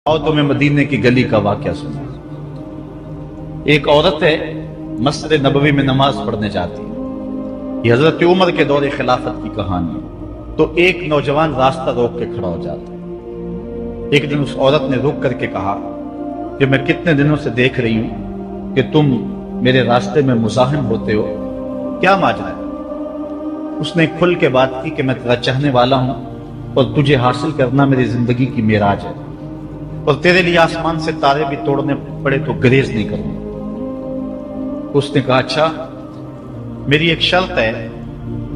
اور تمہیں مدینے کی گلی کا واقعہ سنا۔ ایک عورت ہے مسجد نبوی میں نماز پڑھنے جاتی ہے، یہ حضرت عمر کے دور خلافت کی کہانی ہے۔ تو ایک نوجوان راستہ روک کے کھڑا ہو جاتا ہے۔ ایک دن اس عورت نے رک کر کے کہا کہ میں کتنے دنوں سے دیکھ رہی ہوں کہ تم میرے راستے میں مزاحم ہوتے ہو، کیا ماجرا ہے؟ اس نے کھل کے بات کی کہ میں تیرا چاہنے والا ہوں اور تجھے حاصل کرنا میری زندگی کی معراج ہے، اور تیرے لیے آسمان سے تارے بھی توڑنے پڑے تو گریز نہیں کروں۔ اس نے کہا اچھا، میری ایک شرط ہے۔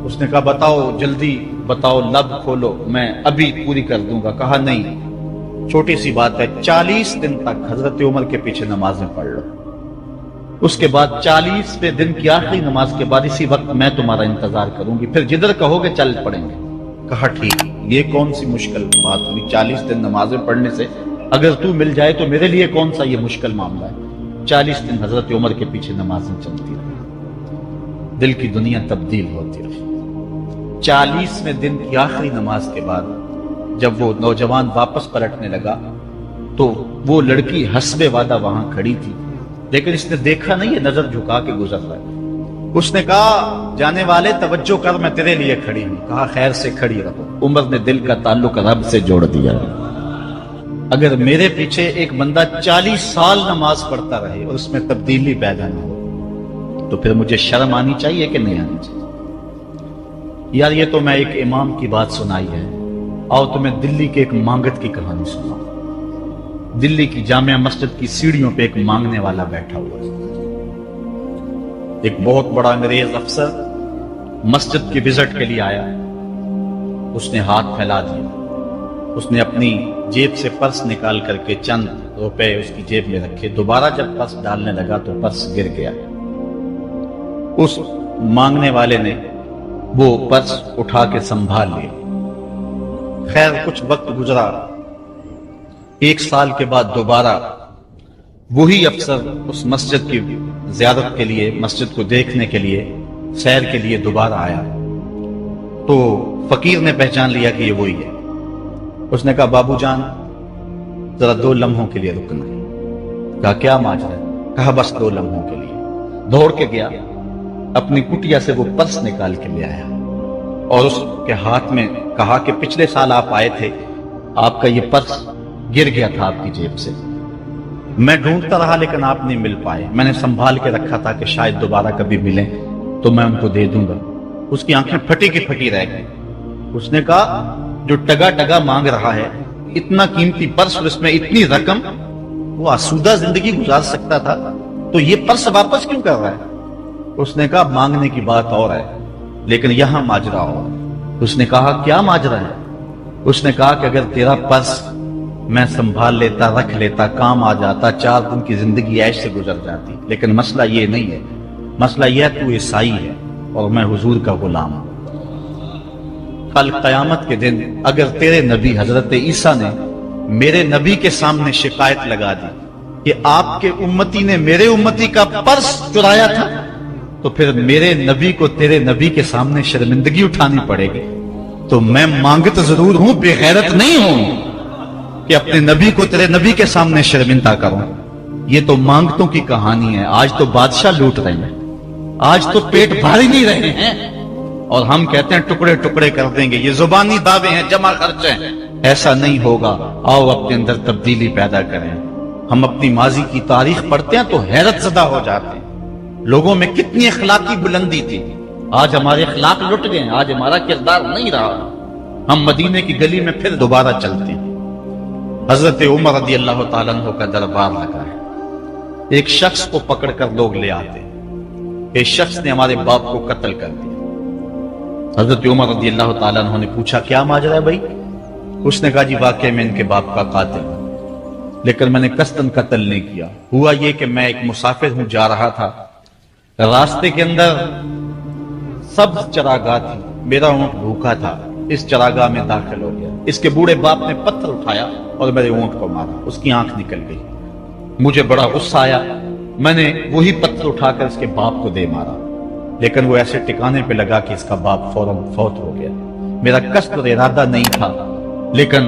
اس نے کہا بتاؤ، جلدی بتاؤ، لب کھولو، میں ابھی پوری کر دوں گا۔ کہا نہیں، چھوٹی سی بات ہے، 40 دن تک حضرت عمر کے پیچھے نمازیں پڑھ لو، اس کے بعد 40ویں دن کی آخری نماز کے بعد اسی وقت میں تمہارا انتظار کروں گی، پھر جدھر کہو گے چل پڑیں گے۔ کہا ٹھیک، یہ کون سی مشکل بات ہوئی؟ 40 دن نمازیں پڑھنے سے اگر تو مل جائے تو میرے لیے کون سا یہ مشکل معاملہ ہے۔ 40 دن حضرت عمر کے پیچھے نمازیں چلتی رہی، دل کی دنیا تبدیل ہوتی رہی۔ 40ویں دن کی آخری نماز کے بعد جب وہ نوجوان واپس پلٹنے لگا تو وہ لڑکی حسب وعدہ وہاں کھڑی تھی، لیکن اس نے دیکھا نہیں، یہ نظر جھکا کے گزر رہا ہے۔ اس نے کہا جانے والے توجہ کر، میں تیرے لیے کھڑی ہوں۔ کہا خیر سے کھڑی رہو۔ عمر نے دل کا تعلق رب سے جوڑ دیا۔ اگر میرے پیچھے ایک بندہ 40 سال نماز پڑھتا رہے اور اس میں تبدیلی پیدا نہ ہو تو پھر مجھے شرم آنی چاہیے کہ نہیں آنی چاہیے؟ یار یہ تو میں ایک امام کی بات سنائی ہے، اور تمہیں دلی کے ایک مانگت کی کہانی سناؤں۔ دلی کی جامع مسجد کی سیڑھیوں پہ ایک مانگنے والا بیٹھا ہوا ہے۔ ایک بہت بڑا انگریز افسر مسجد کی وزٹ کے لیے آیا، اس نے ہاتھ پھیلا دیا، اس نے اپنی جیب سے پرس نکال کر کے چند روپے اس کی جیب میں رکھے، دوبارہ جب پرس ڈالنے لگا تو پرس گر گیا۔ اس مانگنے والے نے وہ پرس اٹھا کے سنبھال لیا۔ خیر کچھ وقت گزرا، 1 سال کے بعد دوبارہ وہی افسر اس مسجد کی زیارت کے لیے، مسجد کو دیکھنے کے لیے، سیر کے لیے دوبارہ آیا تو فقیر نے پہچان لیا کہ یہ وہی ہے۔ اس نے کہا بابو جان ذرا 2 لمحوں کے لیے رکنا ہے۔ کہا کیا ماجرا ہے؟ کہا بس 2 لمحوں کے لیے۔ دوڑ کے گیا، اپنی کٹیا سے وہ پرس نکال کے لے آیا اور اس کے ہاتھ میں کہا کہ پچھلے سال آپ آئے تھے، آپ کا یہ پرس گر گیا تھا آپ کی جیب سے، میں ڈھونڈتا رہا لیکن آپ نہیں مل پائے، میں نے سنبھال کے رکھا تھا کہ شاید دوبارہ کبھی ملیں تو میں ان کو دے دوں گا۔ اس کی آنکھیں پھٹی کی پھٹی رہ گئی۔ اس نے کہا جو ٹگا ٹگا مانگ رہا ہے، اتنا قیمتی پرس اور اس میں اتنی رقم، وہ آسودہ زندگی گزار سکتا تھا تو یہ پرس واپس کیوں کر رہا ہے؟ اس نے کہا مانگنے کی بات اور ہے لیکن یہاں ماجرا اور ہے۔ اس نے کہا کیا ماجرا ہے؟ اس نے کہا کہ اگر تیرا پرس میں سنبھال لیتا، رکھ لیتا، کام آ جاتا، 4 دن کی زندگی عیش سے گزر جاتی، لیکن مسئلہ یہ نہیں ہے، مسئلہ یہ ہے تو عیسائی ہے اور میں حضور کا غلام ہوں۔ کل قیامت کے دن اگر تیرے نبی حضرت عیسیٰ نے میرے نبی کے سامنے شکایت لگا دی کہ آپ کے امتی نے میرے امتی کا پرس چرایا تھا، تو پھر میرے نبی کو تیرے نبی کے سامنے شرمندگی اٹھانی پڑے گی۔ تو میں مانگت ضرور ہوں، بے غیرت نہیں ہوں کہ اپنے نبی کو تیرے نبی کے سامنے شرمندہ کروں۔ یہ تو مانگتوں کی کہانی ہے، آج تو بادشاہ لوٹ رہے ہیں، آج تو پیٹ بھاری نہیں رہے ہیں اور ہم کہتے ہیں ٹکڑے ٹکڑے کر دیں گے، یہ زبانی دعوے ہیں، جمع خرچ ہیں۔ ایسا نہیں ہوگا، آؤ اپنے اندر تبدیلی پیدا کریں۔ ہم اپنی ماضی کی تاریخ پڑھتے ہیں تو حیرت زدہ ہو جاتے ہیں، لوگوں میں کتنی اخلاقی بلندی تھی، آج ہمارے اخلاق لٹ گئے، آج ہمارا کردار نہیں رہا، ہم مدینے کی گلی میں پھر دوبارہ چلتے ہیں۔ حضرت عمر رضی اللہ تعالیٰ عنہ کا دربار لگا ہے، ایک شخص کو پکڑ کر لوگ لے آتے ہیں، ایک شخص نے ہمارے باپ کو قتل کر دیا۔ حضرت عمر رضی اللہ تعالیٰ عنہ نے پوچھا کیا ماجرا ہے بھائی؟ اس نے کہا جی واقعی میں ان کے باپ کا قاتل ہوں، لیکن میں نے قصداً قتل نہیں کیا، ہوا یہ کہ میں ایک مسافر ہوں، جا رہا تھا، راستے کے اندر سبز چراگاہ تھی، میرا اونٹ بھوکا تھا، اس چراگاہ میں داخل ہو گیا، اس کے بوڑھے باپ نے پتھر اٹھایا اور میرے اونٹ کو مارا، اس کی آنکھ نکل گئی، مجھے بڑا غصہ آیا، میں نے وہی پتھر اٹھا کر اس کے باپ کو دے مارا، لیکن وہ ایسے ٹکانے پہ لگا کہ اس کا باپ فوراً فوت ہو گیا۔ میرا قصد اور ارادہ نہیں تھا، لیکن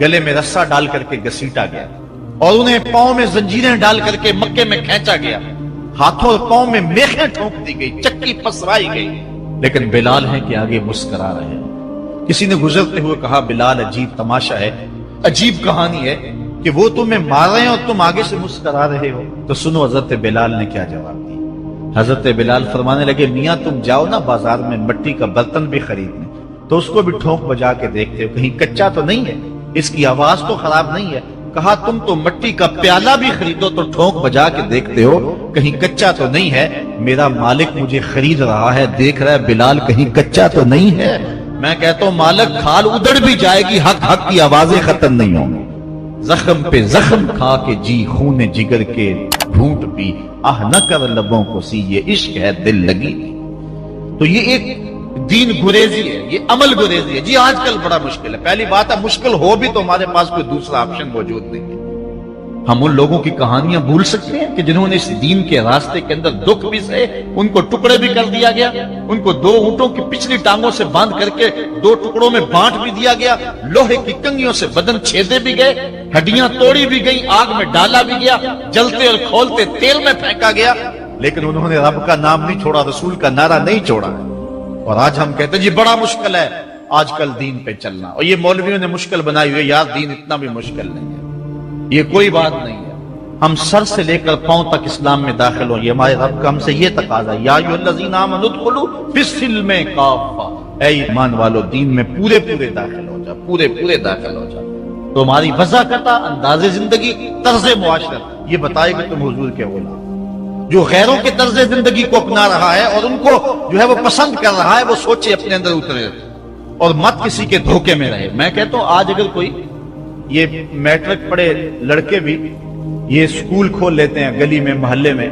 گلے میں رسا ڈال کر کے گھسیٹا گیا اور انہیں پاؤں میں زنجیریں ڈال کر کے مکے میں کھینچا گیا، ہاتھوں اور پاؤں میں میخیں ٹھونک دی گئی، چکی پسرائی گئی، لیکن بلال ہے کہ آگے مسکرا رہے ہیں۔ کسی نے گزرتے ہوئے کہا بلال عجیب تماشا ہے، عجیب کہانی ہے کہ وہ تمہیں مار رہے ہیں اور تم آگے سے مسکرا رہے ہو۔ تو سنو حضرت بلال نے کیا جواب دیا۔ حضرت بلال فرمانے لگے میاں تم جاؤ نا بازار میں مٹی کا برتن بھی خریدنے، تو اس کو بھی ٹھونک بجا کے دیکھتے ہو کہیں کچا تو نہیں ہے، اس کی آواز تو خراب نہیں ہے۔ کہا تم تو مٹی کا پیالہ بھی خریدو تو ٹھونک بجا کے دیکھتے ہو کہیں کچا تو نہیں ہے، میرا مالک مجھے خرید رہا ہے، دیکھ رہا ہے بلال کہیں کچا تو نہیں ہے۔ میں کہتا ہوں مالک کھال ادڑ بھی جائے گی، حق حق کی آوازیں ختم نہیں ہوں گی۔ زخم پہ زخم کھا کے جی خون جگر کے گھونٹ پی، آہ نہ کر لبوں کو سی یہ عشق ہے دل لگی۔ تو یہ ایک دین گریزی ہے، یہ عمل گریزی ہے۔ جی آج کل بڑا مشکل ہے، پہلی بات ہے مشکل ہو بھی تو ہمارے پاس کوئی دوسرا آپشن موجود نہیں ہے۔ ہم ان لوگوں کی کہانیاں بھول سکتے ہیں کہ جنہوں نے اس دین کے راستے کے اندر دکھ بھی سہے، ان کو ٹکڑے بھی کر دیا گیا، ان کو 2 اونٹوں کی پچھلی ٹانگوں سے باندھ کر کے 2 ٹکڑوں میں بانٹ بھی دیا گیا، لوہے کی کنگھیوں سے بدن چھیدے بھی گئے، ہڈیاں توڑی بھی گئیں، آگ میں ڈالا بھی گیا، جلتے اور کھولتے تیل میں پھینکا گیا، لیکن انہوں نے رب کا نام نہیں چھوڑا، رسول کا نعرہ نہیں چھوڑا۔ اور آج ہم کہتے ہیں جی بڑا مشکل ہے آج کل دین پہ چلنا، اور یہ مولویوں نے مشکل بنائی ہوئی ہے، یار دین اتنا بھی مشکل نہیں ہے، یہ کوئی بات نہیں ہے۔ ہم سر سے لے کر پاؤں تک اسلام میں داخل ہوں، یہ ہمارے رب کا ہم سے یہ تقاضا ہے، یا ایھا الذین آمنوا ادخلوا فی السلم کافہ، اے ایمان والو دین میں پورے داخل ہو جا، پورے داخل ہو جا۔ تو ہماری وضاحت، انداز زندگی، طرز معاشرت یہ بتائے کہ تم حضور کے غلام۔ جو غیروں کے طرز زندگی کو اپنا رہا ہے اور ان کو جو ہے وہ پسند کر رہا ہے، وہ سوچے اپنے اندر اترے اور مت کسی کے دھوکے میں رہے۔ میں کہتا ہوں آج اگر کوئی یہ میٹرک پڑھے لڑکے بھی یہ سکول کھول لیتے ہیں گلی میں محلے میں،